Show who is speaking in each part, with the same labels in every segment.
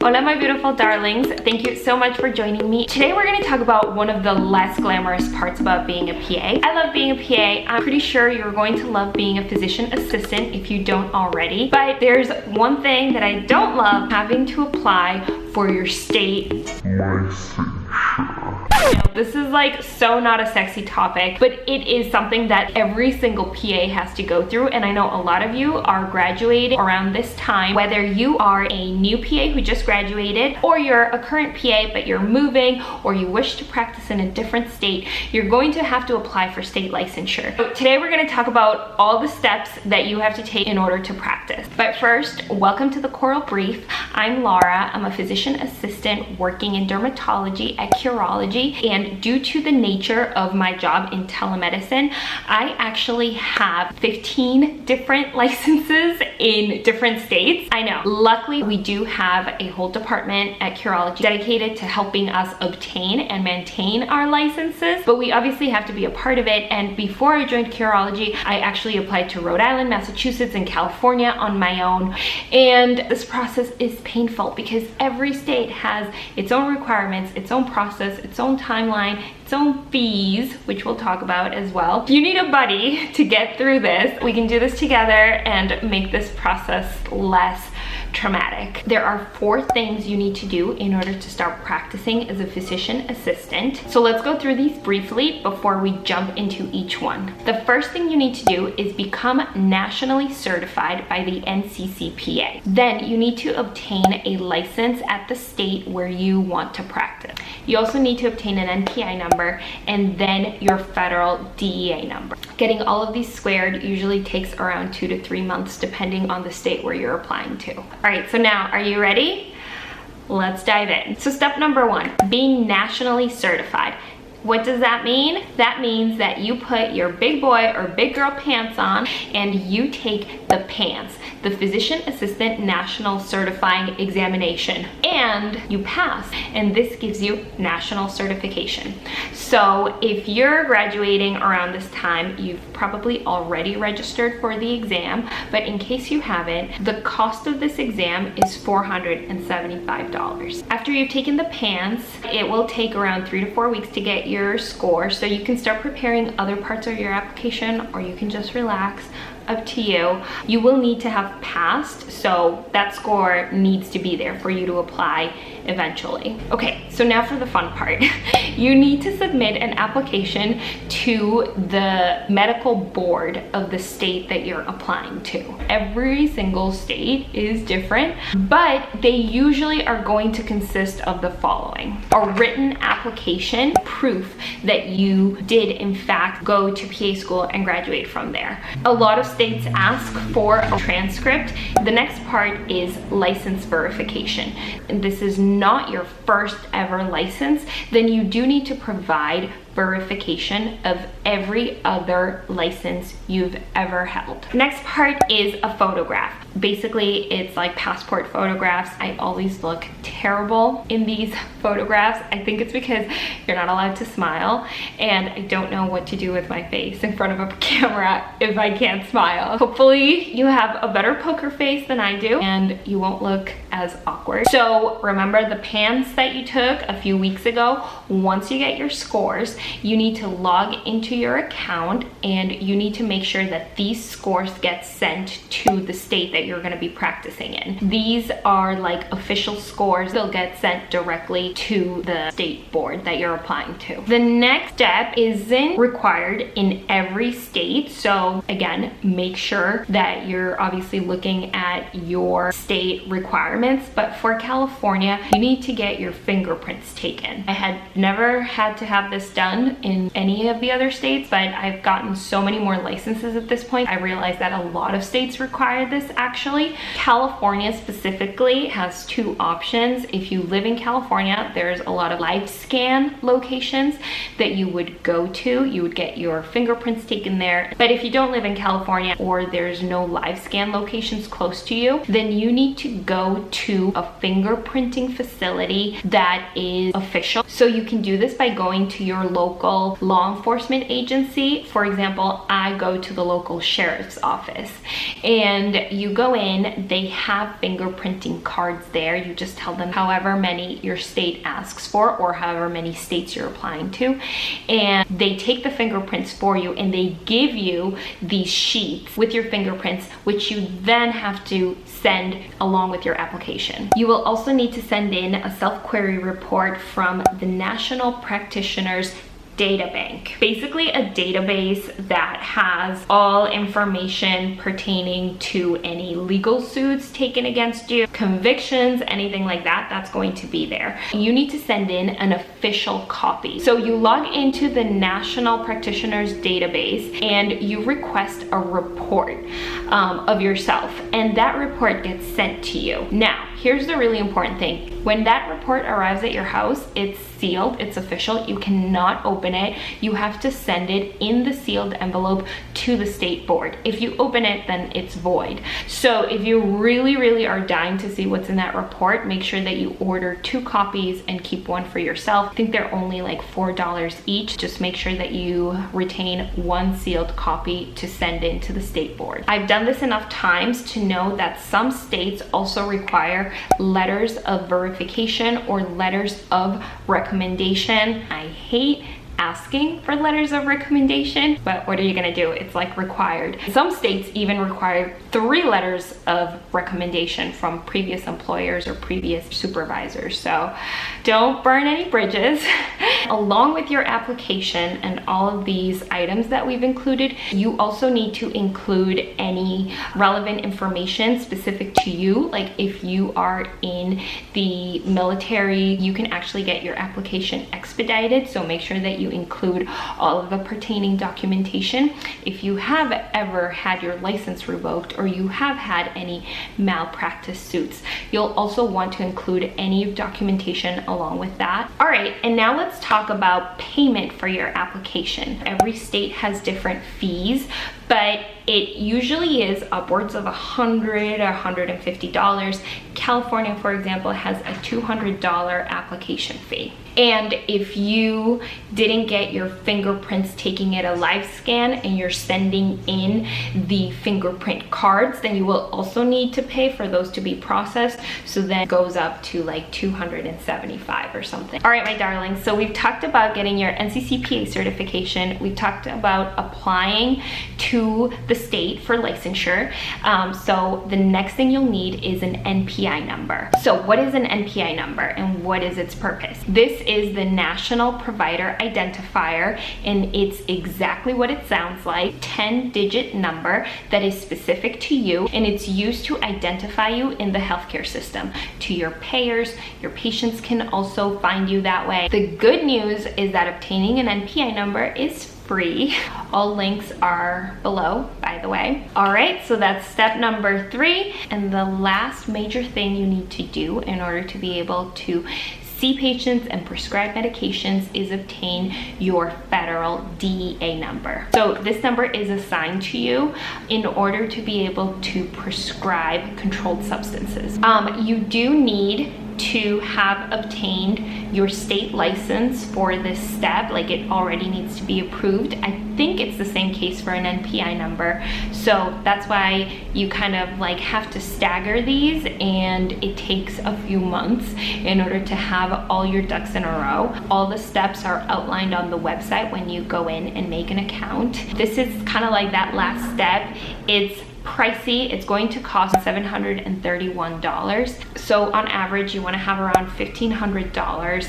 Speaker 1: Hola my beautiful darlings, thank you so much for joining me. Today we're going to talk about one of the less glamorous parts about being a PA. I love being a PA. I'm pretty sure you're going to love being a physician assistant if you don't already. But there's one thing that I don't love, having to apply for your state licensure. This is like so not a sexy topic, but it is something that every single PA has to go through, and I know a lot of you are graduating around this time. Whether you are a new PA who just graduated, or you're a current PA but you're moving, or you wish to practice in a different state, you're going to have to apply for state licensure. So today we're going to talk about all the steps that you have to take in order to practice. But first, welcome to the Coral Brief. I'm Laura. I'm a physician assistant working in dermatology at Curology, and due to the nature of my job in telemedicine, I actually have 15 different licenses in different states. I know. Luckily, we do have a whole department at Curology dedicated to helping us obtain and maintain our licenses, but we obviously have to be a part of it. And before I joined Curology, I actually applied to Rhode Island, Massachusetts, and California on my own. And this process is painful because every state has its own requirements, its own process, its own timeline, its own fees, which we'll talk about as well. If you need a buddy to get through this, we can do this together and make this process less traumatic. There are 4 things you need to do in order to start practicing as a physician assistant. So let's go through these briefly before we jump into each one. The first thing you need to do is become nationally certified by the NCCPA. Then you need to obtain a license at the state where you want to practice. You also need to obtain an NPI number and then your federal DEA number. Getting all of these squared usually takes around 2 to 3 months depending on the state where you're applying to. All right, so now are you ready? Let's dive in. So step number 1, being nationally certified. What does that mean? That means that you put your big boy or big girl pants on and you take the PANCE, the Physician Assistant National Certifying Examination, and you pass, and this gives you national certification. So if you're graduating around this time, you've probably already registered for the exam, but in case you haven't, the cost of this exam is $475. After you've taken the PANCE, it will take around 3 to 4 weeks to get your score, so you can start preparing other parts of your application or you can just relax. Up to you. You will need to have passed, so that score needs to be there for you to apply eventually. Okay, so now for the fun part. You need to submit an application to the medical board of the state that you're applying to. Every single state is different, but they usually are going to consist of the following: a written application, proof that you did in fact go to PA school and graduate from there. A lot of states ask for a transcript. The next part is license verification. And this is not your first ever license, then you do need to provide verification of every other license you've ever held. Next part is a photograph. Basically, it's like passport photographs. I always look terrible in these photographs. I think it's because you're not allowed to smile, and I don't know what to do with my face in front of a camera if I can't smile. Hopefully you have a better poker face than I do and you won't look as awkward. So remember the PANCE that you took a few weeks ago. Once you get your scores, you need to log into your account and you need to make sure that these scores get sent to the state that you're going to be practicing in. These are like official scores. They'll get sent directly to the state board that you're applying to. The next step isn't required in every state. So again, make sure that you're obviously looking at your state requirements. But for California, you need to get your fingerprints taken. I had never had to have this done in any of the other states, but I've gotten so many more licenses at this point. I realized that a lot of states require this actually. California specifically has 2 options. If you live in California, there's a lot of live scan locations that you would go to. You would get your fingerprints taken there. But if you don't live in California or there's no live scan locations close to you, then you need to go to a fingerprinting facility that is official. So you can do this by going to your local law enforcement agency. For example, example, I go to the local sheriff's office, and you go in, they have fingerprinting cards there. You just tell them however many your state asks for, or however many states you're applying to, and they take the fingerprints for you, and they give you these sheets with your fingerprints, which you then have to send along with your application. You will also need to send in a self-query report from the National Practitioners Data Bank. Basically a database that has all information pertaining to any legal suits taken against you, convictions, anything like that, that's going to be there. You need to send in an official copy. So you log into the National Practitioners Database and you request a report of yourself, and that report gets sent to you. Now, here's the really important thing. When that report arrives at your house, it's sealed, it's official, you cannot open it. You have to send it in the sealed envelope to the state board. If you open it, then it's void. So if you really are dying to see what's in that report, make sure that you order 2 copies and keep one for yourself. I think they're only like $4 each. Just make sure that you retain 1 sealed copy to send in to the state board. I've done this enough times to know that some states also require letters of verification or letters of recommendation. I hate asking for letters of recommendation, but what are you gonna do? It's like required. Some states even require 3 letters of recommendation from previous employers or previous supervisors. So don't burn any bridges. Along with your application and all of these items that we've included, you also need to include any relevant information specific to you. Like if you are in the military, you can actually get your application expedited. So make sure that you include all of the pertaining documentation. If you have ever had your license revoked or you have had any malpractice suits, you'll also want to include any documentation along with that. All right, and now let's talk about payment for your application. Every state has different fees, but it usually is upwards of $100 or $150. California, for example, has a $200 application fee. And if you didn't get your fingerprints taking it a live scan and you're sending in the fingerprint cards, then you will also need to pay for those to be processed. So then it goes up to like $275 or something. All right, my darlings, so we've talked about getting your NCCPA certification. We've talked about applying to the state for licensure. So the next thing you'll need is an NPI number. So what is an NPI number and what is its purpose? This is the National Provider Identifier, and it's exactly what it sounds like, 10-digit number that is specific to you, and it's used to identify you in the healthcare system. To your payers, your patients can also find you that way. The good news is that obtaining an NPI number is free. All links are below, by the way. All right, so that's step number 3. And the last major thing you need to do in order to be able to see patients and prescribe medications is obtain your federal DEA number. So this number is assigned to you in order to be able to prescribe controlled substances. You do need to have obtained your state license for this step. Like, it already needs to be approved. I think it's the same case for an NPI number. So that's why you kind of like have to stagger these, and it takes a few months in order to have all your ducks in a row. All the steps are outlined on the website when you go in and make an account. This is kind of like that last step. It's pricey. It's going to cost $731. So on average, you want to have around $1,500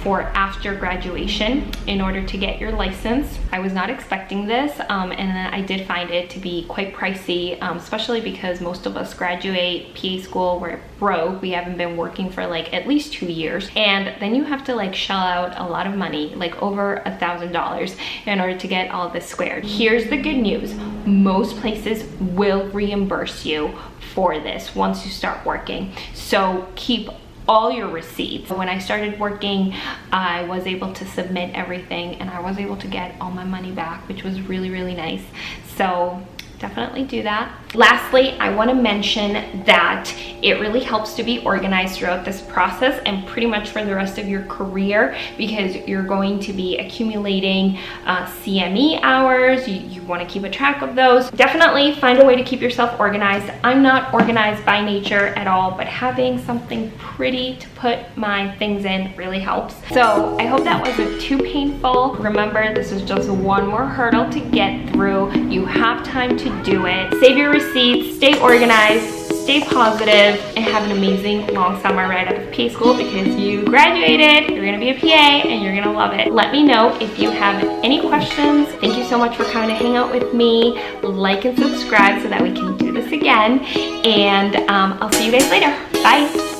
Speaker 1: for after graduation in order to get your license. I was not expecting this, and then I did find it to be quite pricey, especially because most of us graduate PA school, we're broke, we haven't been working for like at least 2 years, and then you have to like shell out a lot of money, like over $1,000 in order to get all this squared. Here's the good news. Most places will reimburse you for this once you start working. So keep all your receipts. When I started working, I was able to submit everything and I was able to get all my money back, which was really, really nice. So definitely do that. Lastly, I want to mention that it really helps to be organized throughout this process and pretty much for the rest of your career, because you're going to be accumulating CME hours. You want to keep a track of those. Definitely find a way to keep yourself organized. I'm not organized by nature at all, but having something pretty to put my things in really helps. So I hope that wasn't too painful. Remember, this is just one more hurdle to get through. You have time to do it. Save your receipts, stay organized, stay positive, and have an amazing long summer right out of PA school, because you graduated, you're gonna be a PA, and you're gonna love it. Let me know if you have any questions. Thank you so much for coming to hang out with me. Like and subscribe so that we can do this again, and I'll see you guys later. Bye.